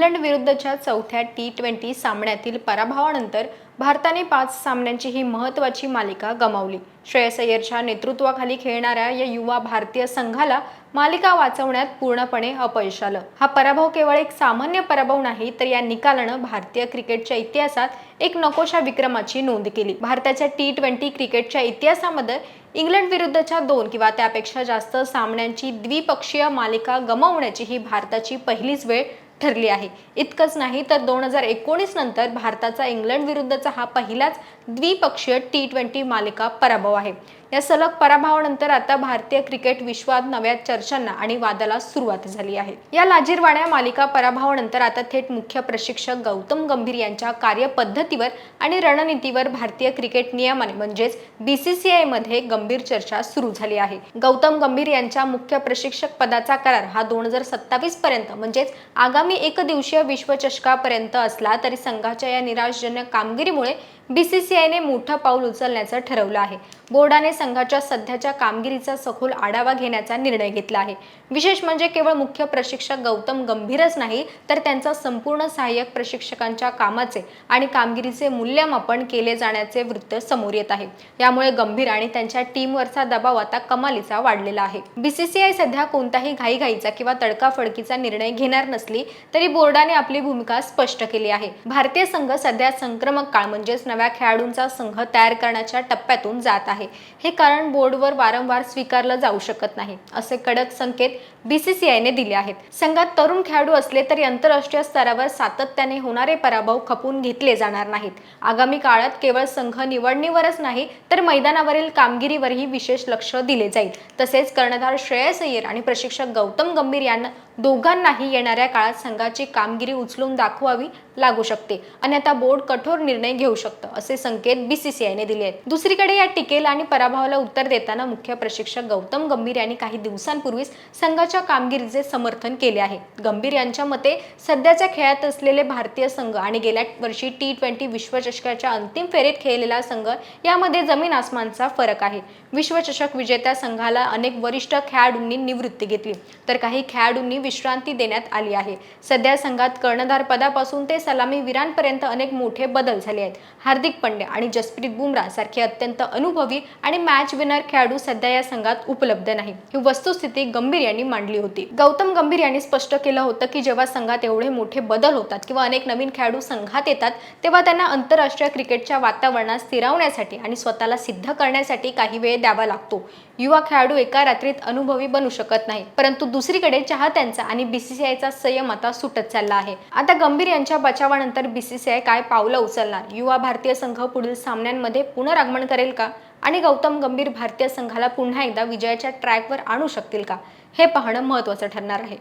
England विरुद्धच्या चौथ्या T20 सामन्यातील पराभवानंतर भारताने 5 सामन्यांची ही महत्त्वाची मालिका गमावली। श्रेयस अय्यरच्या नेतृत्वाखाली खेळणाऱ्या या युवा भारतीय संघाला मालिका वाचवण्यात पूर्णपणे अपयश आलं। हा पराभव केवळ एक सामान्य पराभव नाही, तर या निकालानं भारतीय क्रिकेटच्या इतिहासात एक नकोशा विक्रमाची नोंद केली। भारताच्या T20 क्रिकेटच्या इतिहासामध्ये इंग्लंड विरुद्धच्या 2 किंवा त्यापेक्षा जास्त सामन्यांची द्विपक्षीय मालिका गमावण्याची ही भारताची पहिलीच वेळ ठरली आहे। इतकंच नाही तर 2019 नंतर भारताचा इंग्लंड विरुद्धचा हा पहिलाच द्विपक्षीय T20 मालिका पराभव आहे। या सलग पराभवानंतर आता भारतीय क्रिकेट विश्वात नव्या चर्चांना आणि वादाला सुरुवात झाली आहे। या लाजिरवाण्या मालिका पराभवानंतर आता थेट मुख्य प्रशिक्षक गौतम गंभीर यांच्या कार्यपद्धतीवर आणि रणनीतीवर भारतीय क्रिकेट नियामने म्हणजेच BCCI मध्ये गंभीर चर्चा सुरू झाली आहे। गौतम गंभीर यांच्या मुख्य प्रशिक्षक पदाचा करार हा 2027 पर्यंत म्हणजेच आगामी एकदिवसीय विश्वचषकापर्यंत असला तरी संघाच्या या निराशाजनक कामगिरीमुळे BCCIने मोठं पाऊल उचलण्याचं ठरवलं आहे। बोर्डाने संघाच्या सध्याच्या कामगिरीचा सखोल आढावा घेण्याचा निर्णय घेतला आहे। विशेष म्हणजे केवळ मुख्य प्रशिक्षक गौतम गंभीरच नाही, तर त्यांचा संपूर्ण सहाय्यक प्रशिक्षकांच्या कामाचे आणि कामगिरीचे मूल्यमापन केले जाण्याचे वृत्त समोर येत आहे। यामुळे गंभीर आणि त्यांच्या टीमवरचा दबाव आता कमालीचा वाढलेला आहे। BCCI सध्या कोणताही घाईघाईचा किंवा तडकाफडकीचा निर्णय घेणार नसली तरी बोर्डाने आपली भूमिका स्पष्ट केली आहे। भारतीय संघ सध्या संक्रमक काळ म्हणजेच नव्या खेळाडूंचा संघ तयार करण्याच्या टप्प्यातून जात आहे। हे कारण बोर्डवर वारंवार स्वीकारलं जाऊ शकत नाही, असे कडक संकेत BCCIने दिले आहेत। संघात तरुण खेळाडू असले तरी आंतरराष्ट्रीय स्तरावर सातत्याने होणारे पराभव खपून घेतले जाणार नाहीत। आगामी काळात केवळ संघ निवडणीवरच नाही तर मैदानावरील कामगिरीवरही विशेष लक्ष दिले जाईल। तसेच कर्णधार श्रेयस अय्यर आणि प्रशिक्षक गौतम गंभीर यांना दोघांनाही येणाऱ्या काळात संघाची कामगिरी उचलून दाखवावी लागू शकते, अन्यथा बोर्ड कठोर निर्णय घेऊ शकतं, असे संकेत BCCIने दिले आहेत। दुसरीकडे या टीकेला आणि पराभवाला उत्तर देताना मुख्य प्रशिक्षक गौतम गंभीर यांनी काही दिवसांपूर्वीच संघाच्या कामगिरीचे समर्थन केले आहे। गंभीर यांच्या मते सध्याच्या खेळात असलेले भारतीय संघ आणि गेल्या वर्षी T20 विश्वचषकाच्या अंतिम फेरीत खेळलेला संघ यामध्ये जमीन आसमानचा फरक आहे। विश्वचषक विजेत्या संघाला अनेक वरिष्ठ खेळाडूंनी निवृत्ती घेतली, तर काही खेळाडूंनी विश्रांती देण्यात आली आहे। सध्या संघात कर्णधार पदापासून ते सलामीवीरांपर्यंत अनेक मोठे बदल झाले आहेत। हार्दिक पंड्या आणि जसप्रीत बुमराह सारखे अत्यंत अनुभवी आणि मॅच विनर खेळाडू सध्या या संघात उपलब्ध नाही, ही वस्तुस्थिती गंभीर यांनी मांडली होती। गौतम गंभीर यांनी स्पष्ट केलं होतं की जेव्हा संघात एवढे मोठे बदल होतात किंवा अनेक नवीन खेळाडू संघात येतात, तेव्हा त्यांना आंतरराष्ट्रीय क्रिकेटच्या वातावरणात स्थिरावण्यासाठी आणि स्वतःला सिद्ध करण्यासाठी काही वेळ द्यावा लागतो। युवा खेळाडू एका रात्रीत अनुभवी बनू शकत नाही, परंतु दुसरीकडे चाहत्यांचा आणि BCCIचा संयम आता सुटत चालला आहे। आता गंभीर यांच्या बचावानंतर BCCI काय पावलं उचलणार? युवा भारतीय संघ पुढील सामन्यांमध्ये पुनरागमन करेल का? आणि गौतम गंभीर भारतीय संघाला पुन्हा एकदा विजयाच्या ट्रॅकवर आणू शकतील का? हे पाहणं महत्त्वाचं ठरणार आहे।